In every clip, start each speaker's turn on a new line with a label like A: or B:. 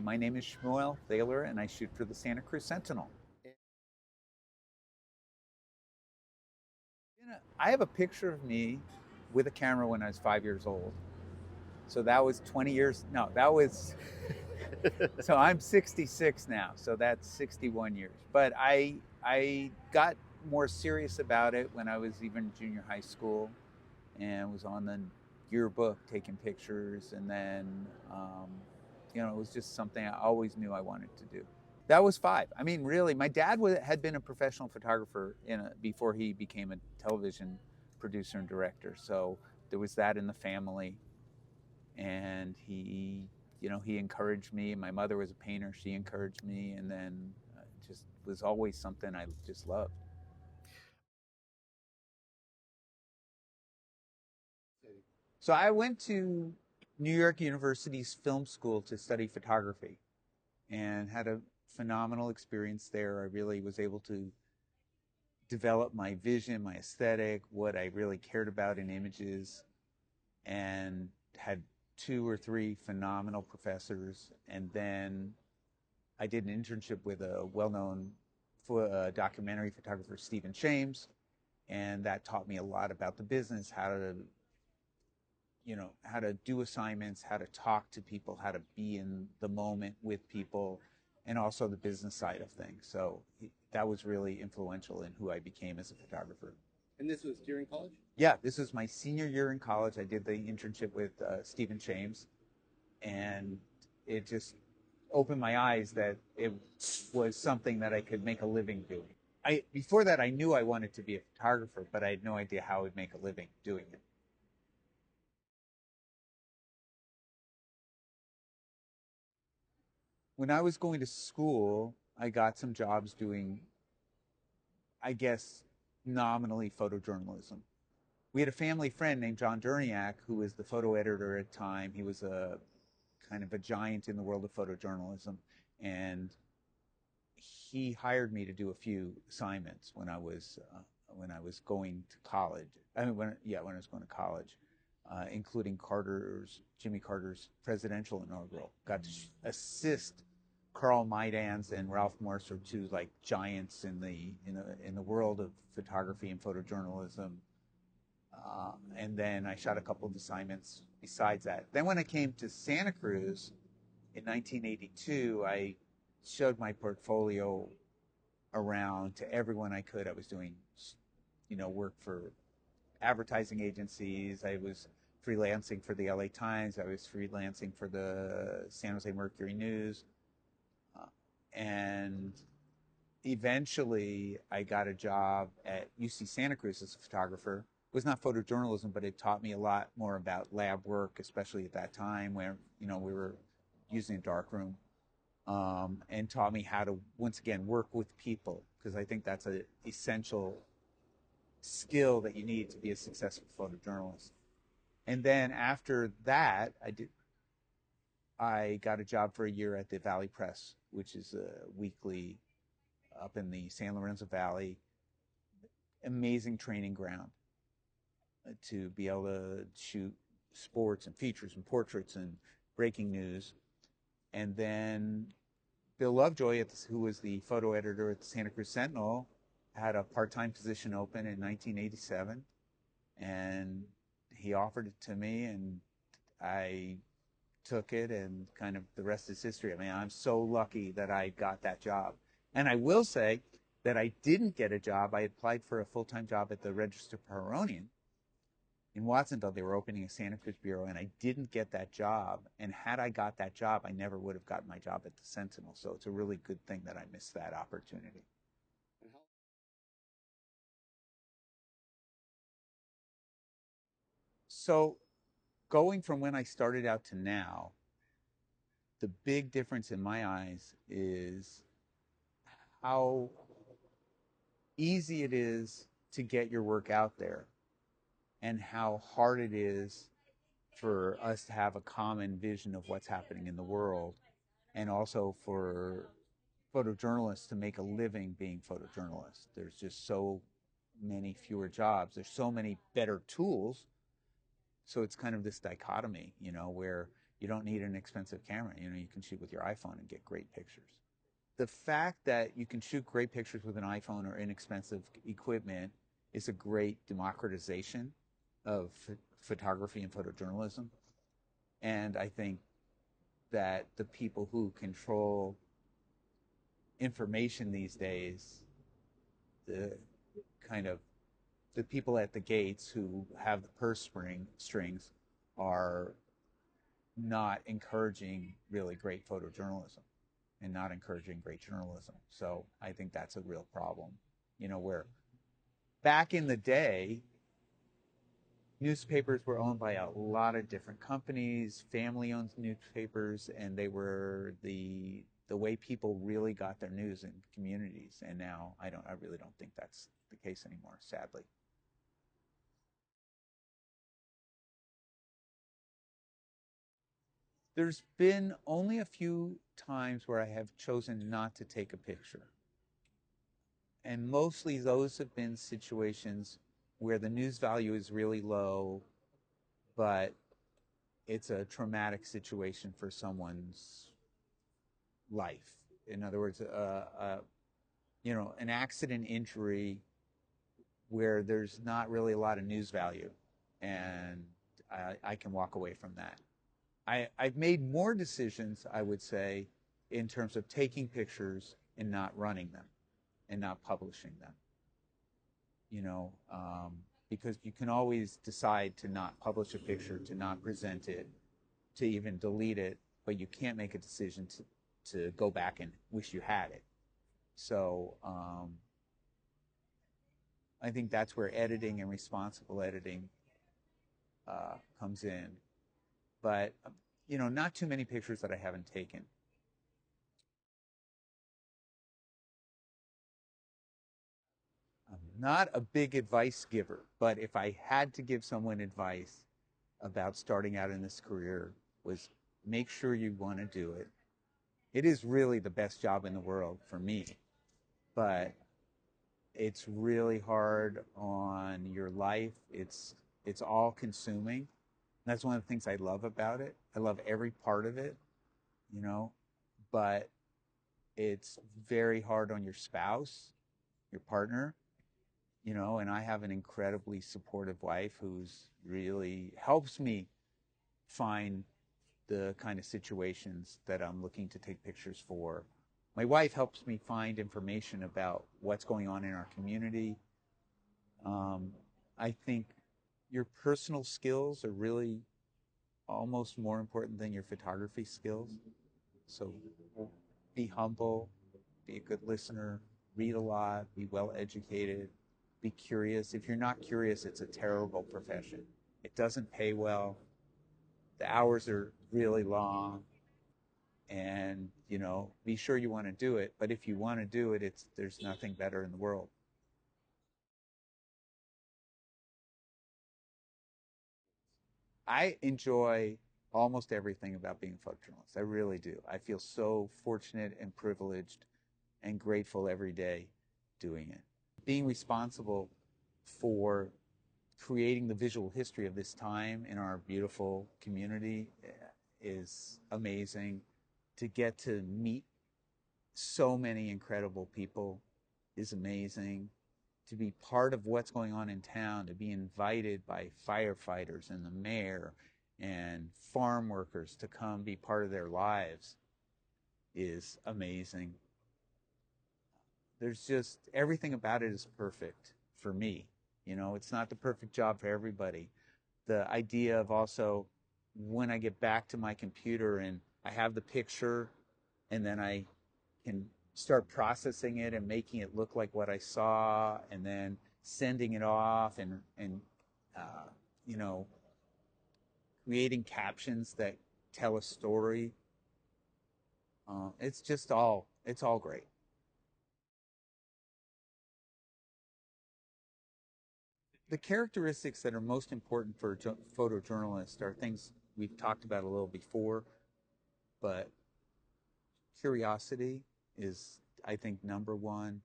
A: My name is Shmuel Thaler, and I shoot for the Santa Cruz Sentinel. I have a picture of me with a camera when I was 5 years old. So that was 20 years. No, that was. So I'm 66 now. So that's 61 years. But I got more serious about it when I was even junior high school, and was on the yearbook taking pictures, and then it was just something I always knew I wanted to do. That was 5. I mean, really, my dad had been a professional photographer before he became a television producer and director. So there was that in the family, and he encouraged me. My mother was a painter; she encouraged me, and then just was always something I just loved. So I went to New York University's film school to study photography, and had a phenomenal experience there. I really was able to develop my vision, my aesthetic, what I really cared about in images, and had 2 or 3 phenomenal professors. And then I did an internship with a well-known documentary photographer, Stephen Shames, and that taught me a lot about the business, how to do assignments, how to talk to people, how to be in the moment with people, and also the business side of things. So that was really influential in who I became as a photographer.
B: And this was during college?
A: Yeah, this was my senior year in college. I did the internship with Stephen Shames, and it just opened my eyes that it was something that I could make a living doing. Before that, I knew I wanted to be a photographer, but I had no idea how I would make a living doing it. When I was going to school, I got some jobs doing, I guess, nominally photojournalism. We had a family friend named John Durniak, who was the photo editor at the time. He was a kind of a giant in the world of photojournalism, and he hired me to do a few assignments when I was going to college. I mean, when I was going to college, including Jimmy Carter's presidential inaugural. Got to assist Carl Maidans and Ralph Morris, are 2 like giants in the world of photography and photojournalism. And then I shot a couple of assignments besides that. Then when I came to Santa Cruz in 1982, I showed my portfolio around to everyone I could. I was doing, work for advertising agencies. I was freelancing for the LA Times. I was freelancing for the San Jose Mercury News. And eventually I got a job at UC Santa Cruz as a photographer. It was not photojournalism, but it taught me a lot more about lab work, especially at that time where, we were using a darkroom, and taught me how to, once again, work with people, because I think that's an essential skill that you need to be a successful photojournalist. And then after that, I got a job for a year at the Valley Press, which is a weekly up in the San Lorenzo Valley. Amazing training ground to be able to shoot sports and features and portraits and breaking news. And then Bill Lovejoy, who was the photo editor at the Santa Cruz Sentinel, had a part-time position open in 1987, and he offered it to me, and I took it, and kind of the rest is history. I mean, I'm so lucky that I got that job. And I will say that I didn't get a job. I applied for a full-time job at the Register Peronian in Watsonville. They were opening a Santa Cruz bureau, and I didn't get that job. And had I got that job, I never would have gotten my job at the Sentinel. So it's a really good thing that I missed that opportunity. So going from when I started out to now, the big difference in my eyes is how easy it is to get your work out there, and how hard it is for us to have a common vision of what's happening in the world, and also for photojournalists to make a living being photojournalists. There's just so many fewer jobs. There's so many better tools. So it's kind of this dichotomy, where You don't need an expensive camera. You know, you can shoot with your iPhone and get great pictures. The fact that you can shoot great pictures with an iPhone or inexpensive equipment is a great democratization of photography and photojournalism. And I think that the people who control information these days, the kind of the people at the gates who have the purse strings, are not encouraging really great photojournalism and not encouraging great journalism. So I think that's a real problem. You know, where back in the day, newspapers were owned by a lot of different companies, family-owned newspapers, and they were the way people really got their news in communities. And now I really don't think that's the case anymore, sadly. There's been only a few times where I have chosen not to take a picture. And mostly those have been situations where the news value is really low, but it's a traumatic situation for someone's life. In other words, an accident injury where there's not really a lot of news value, and I can walk away from that. I've made more decisions, I would say, in terms of taking pictures and not running them and not publishing them. Because you can always decide to not publish a picture, to not present it, to even delete it, but you can't make a decision to go back and wish you had it. So I think that's where editing and responsible editing comes in. But, not too many pictures that I haven't taken. I'm not a big advice giver, but if I had to give someone advice about starting out in this career, was make sure you want to do it. It is really the best job in the world for me, but it's really hard on your life. It's all consuming. That's one of the things I love about it. I love every part of it, but it's very hard on your spouse, your partner, and I have an incredibly supportive wife who's really helps me find the kind of situations that I'm looking to take pictures for. My wife helps me find information about what's going on in our community. I think your personal skills are really almost more important than your photography skills. So be humble, be a good listener, read a lot, be well educated, be curious. If you're not curious, it's a terrible profession. It doesn't pay well. The hours are really long. And, be sure you want to do it. But if you want to do it, there's nothing better in the world. I enjoy almost everything about being a photojournalist. I really do. I feel so fortunate and privileged and grateful every day doing it. Being responsible for creating the visual history of this time in our beautiful community is amazing. To get to meet so many incredible people is amazing. To be part of what's going on in town, to be invited by firefighters and the mayor and farm workers to come be part of their lives is amazing. There's just everything about it is perfect for me. It's not the perfect job for everybody. The idea of also when I get back to my computer and I have the picture and then I can start processing it and making it look like what I saw and then sending it off and creating captions that tell a story. It's all great. The characteristics that are most important for photojournalists are things we've talked about a little before, but curiosity is, I think, number one.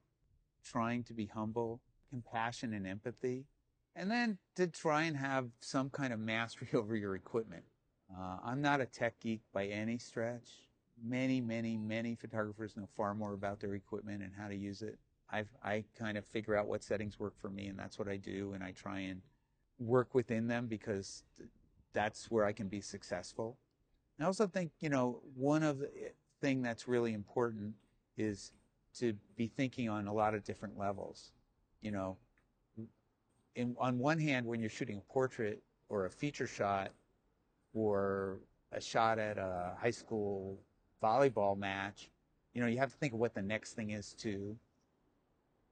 A: Trying to be humble, compassion and empathy, and then to try and have some kind of mastery over your equipment. I'm not a tech geek by any stretch. Many photographers know far more about their equipment and how to use it. I kind of figure out what settings work for me, and that's what I do, and I try and work within them because that's where I can be successful. I also think, one of the thing that's really important is to be thinking on a lot of different levels. You know, on one hand, when you're shooting a portrait or a feature shot or a shot at a high school volleyball match, you have to think of what the next thing is too.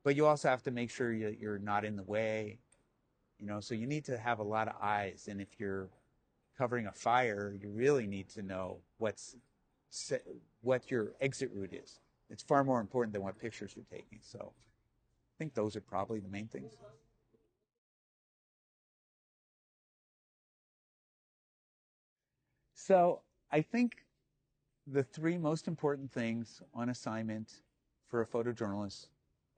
A: But you also have to make sure you're not in the way, so you need to have a lot of eyes. And if you're covering a fire, you really need to know what your exit route is. It's far more important than what pictures you're taking. So I think those are probably the main things. So I think the three most important things on assignment for a photojournalist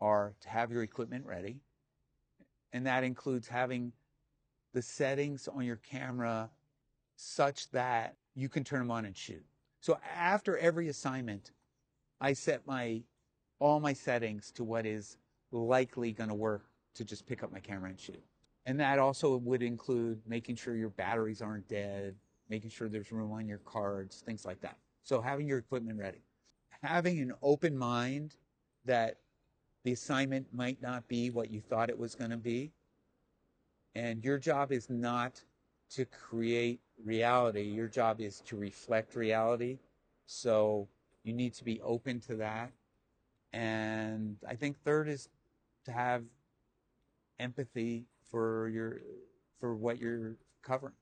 A: are to have your equipment ready. And that includes having the settings on your camera such that you can turn them on and shoot. So after every assignment, I set all my settings to what is likely going to work to just pick up my camera and shoot. And that also would include making sure your batteries aren't dead, making sure there's room on your cards, things like that. So having your equipment ready. Having an open mind that the assignment might not be what you thought it was going to be. And your job is not to create reality. Your job is to reflect reality. So you need to be open to that. And I think third is to have empathy for what you're covering.